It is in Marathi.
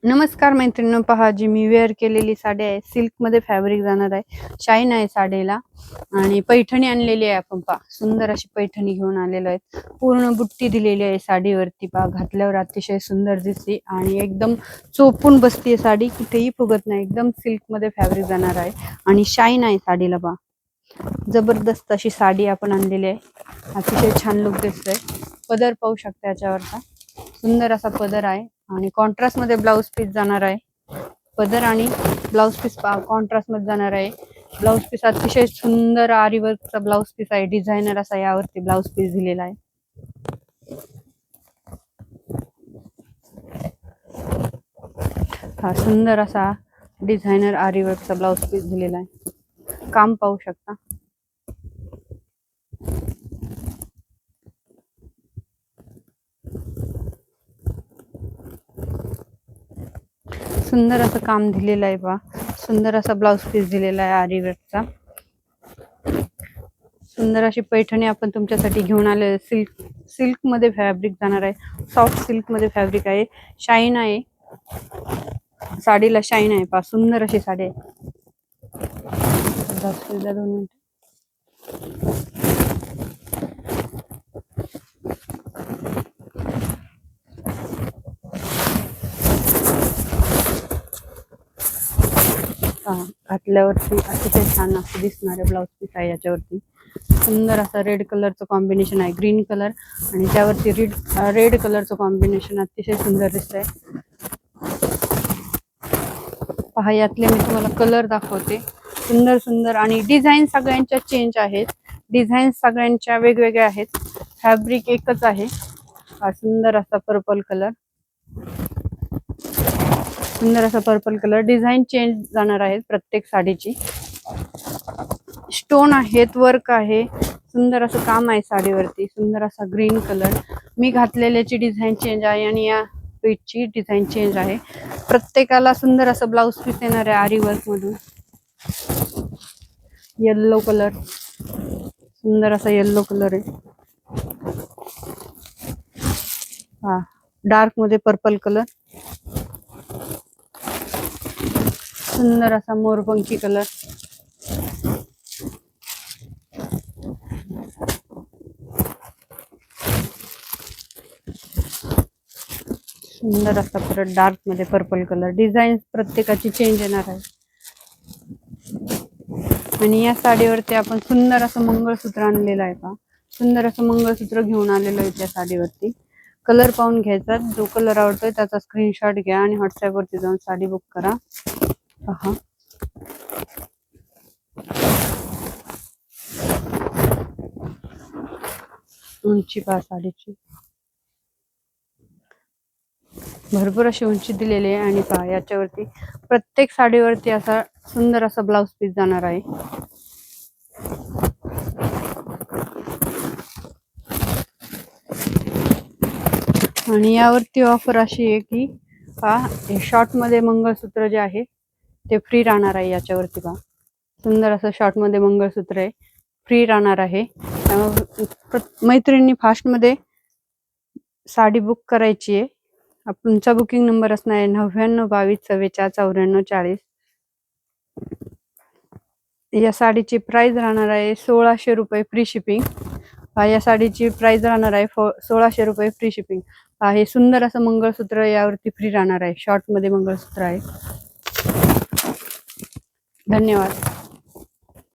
नमस्कार मैत्रिणींनो, पहा जी मी वेअर केलेली साडी आहे. सिल्क मध्ये फॅब्रिक जाणार आहे, शाईन आहे साडीला. आणि पैठणी आणलेली आहे आपण. पहा सुंदर अशी पैठणी घेऊन आलेलो आहे. पूर्ण बुट्टी दिलेली आहे साडीवरती. पहा घातल्यावर अतिशय सुंदर दिसते आणि एकदम चोपून बसते साडी, कुठेही फुगत नाही. एकदम सिल्क मध्ये फॅब्रिक जाणार आहे आणि शाईन आहे साडीला. पहा जबरदस्त अशी साडी आपण आणलेली आहे. अतिशय छान लुक दिसतोय. पदर पाहू शकता याच्यावरचा, सुंदर असा पदर आहे आणि कॉन्ट्रास्ट मध्ये ब्लाउज पीस जाणार आहे. पदर आणि ब्लाउज पीस कॉन्ट्रास्ट मध्ये जाणार आहे. ब्लाउज पीस अतिशय सुंदर आरी वर्कचा ब्लाउज पीस आहे. डिझायनर असा यावरती ब्लाउज पीस दिलेला आहे. हा सुंदर असा डिझायनर आरी वर्कचा ब्लाउज पीस दिलेला आहे. काम पाहू शकता. सुंदर असं काम दिलेलं आहे. पहा सुंदर असा ब्लाउज पीस दिलेला आहे आरी वर्कचा. सुंदर अशी पैठणी आपण तुमच्यासाठी घेऊन आले. सिल्क मध्ये फॅब्रिक जाणार आहे. सॉफ्ट सिल्क मध्ये फॅब्रिक आहे. शाईन आहे साडीला, शाईन आहे. पहा सुंदर अशी साडी आहे. 2 मिनिट. घातल्यावरती अतिशय छान असं दिसणारे ब्लाउज पीस आहे. याच्यावरती सुंदर असं रेड कलरचं कॉम्बिनेशन आहे. ग्रीन कलर आणि त्यावरती रेड कलरचं कॉम्बिनेशन अतिशय सुंदर दिसतंय. पहा यातले मी तुम्हाला कलर दाखवते. सुंदर सुंदर आणि डिझाईन सगळ्यांच्या चेंज आहेत. डिझाईन सगळ्यांच्या वेगवेगळ्या आहेत. फॅब्रिक एकच आहे. हा सुंदर असा पर्पल कलर, सुंदर असा पर्पल कलर. डिझाईन चेंज जाणार आहेत प्रत्येक साडीची. स्टोन आहेत, वर्क आहे, सुंदर असं काम आहे साडीवरती. सुंदर असा ग्रीन कलर. मी घातलेल्याची डिझाईन चेंज आहे आणि या पीठची डिझाईन चेंज आहे. प्रत्येकाला सुंदर असं ब्लाउज पीस येणार आहे आरी वर्क मधून. येल्लो कलर, सुंदर असा येल्लो कलर आहे. हा डार्क मध्ये पर्पल कलर, सुंदर असा मोरपंखी कलर, सुंदर असा परत डार्क मध्ये पर्पल कलर. डिझाईन प्रत्येकाची चेंज येणार आहे. आणि या साडीवरती आपण सुंदर असं मंगळसूत्र आणलेलं आहे. का सुंदर असं मंगळसूत्र घेऊन आलेलं आहे त्या साडीवरती. कलर पाहून घ्यायचा, जो कलर आवडतोय त्याचा स्क्रीनशॉट घ्या आणि व्हॉट्सअप वरती जाऊन साडी बुक करा. पहा उंची पहा साडीची, भरपूर अशी उंची दिलेली आहे. आणि पहा याच्यावरती प्रत्येक साडीवरती असा सुंदर असा ब्लाउज पीस जाणार आहे. आणि यावरती ऑफर अशी आहे की पहा शॉर्ट मध्ये मंगळसूत्र जे आहे ते फ्री राहणार आहे. याच्यावरती पहा सुंदर असं शॉर्ट मध्ये मंगळसूत्र आहे, फ्री राहणार आहे. मैत्रिणी फास्ट मध्ये साडी बुक करायची आहे. तुमचा बुकिंग नंबर असणार आहे 9922449440. या साडीची प्राइस राहणार आहे 1600 रुपये फ्री शिपिंग. या साडीची प्राइस राहणार आहे 1600 रुपये फ्री शिपिंग. हे सुंदर असं मंगळसूत्र यावरती फ्री राहणार आहे. शॉर्ट मध्ये मंगळसूत्र आहे. धन्यवाद.